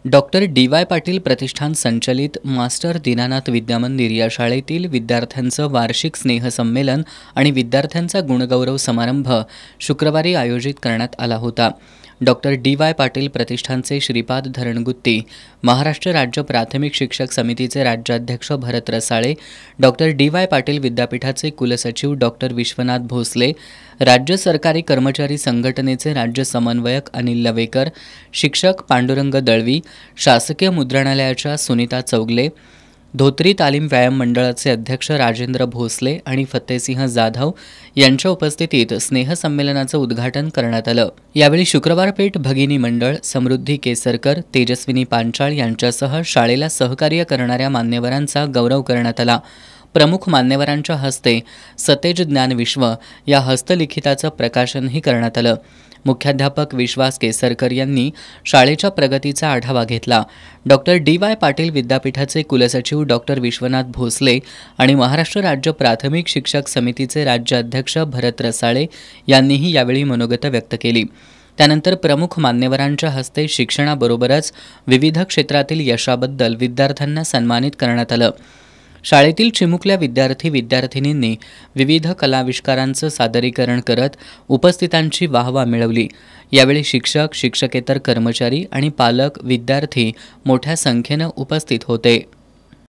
Doctor DY. Patil प्रतिष्ठान संचलित master Dinanath विद्यामंदिर या शाळेतील विद्यार्थ्यांचं वार्षिक स्नेहसंमेलन आणि विद्यार्थ्यांचा गुणगौरव समारंभ शुक्रवारी आयोजित करण्यात आला होता. Doctor DY. पाटील प्रतिष्ठानचे श्रीपाद धरणगुत्ती, महाराष्ट्र राज्य प्राथमिक शिक्षक समितीचे राज्याध्यक्ष भरत रसाळे, डॉक्टर डी.वाय. पाटील विद्यापीठाचे कुलसचिव डॉक्टर विश्वनाथ भोसले, राज्य सरकारी कर्मचारी संघटनेचे राज्य समन्वयक अनिल लवेकर, शिक्षक पांडुरंग दळवी, शासकीय मुद्रणालयाच्या सुनीता चौगले, धोत्री तालीम व्यायाम मंडळाचे अध्यक्ष राजेंद्र भोसले आणि फतेसिंह जाधव यांच्या उपस्थितीत स्नेहसंमेलनाचं उद्घाटन करण्यात आलं. यावेळी शुक्रवार पेठ भगिनी मंडळ, समृद्धी केसरकर, तेजस्विनी पांचाळ यांच्यासह शाळेला सहकार्य करणाऱ्या मान्यवरांचा गौरव करण्यात आला. प्रमुख मान्यवरांच्या हस्ते सतेज ज्ञान विश्व या हस्तलिखिताचं प्रकाशनही करण्यात आलं. मुख्याध्यापक विश्वास केसरकर यांनी शाळेच्या प्रगतीचा आढावा घेतला. Doctor DY. पाटील विद्यापीठाचे कुलसचिव डॉक्टर विश्वनाथ भोसले आणि महाराष्ट्र राज्य प्राथमिक शिक्षक समितीचे राज्याध्यक्ष भरत रसाळे यांनीही यावेळी मनोगत व्यक्त केली. त्यानंतर प्रमुख मान्यवरांच्या हस्ते शिक्षणाबरोबरच विविध क्षेत्रातील यशाबद्दल विद्यार्थ्यांना सन्मानित करण्यात आलं. शाळेतील चिमुकल्या विद्यार्थी-विद्यार्थिनींनी विविध कलाविष्कारांचं सादरीकरण करत उपस्थितांची वाहवा मिळवली. यावेळी शिक्षक, शिक्षकेतर कर्मचारी आणि पालक, विद्यार्थी मोठ्या संख्येनं उपस्थित होते.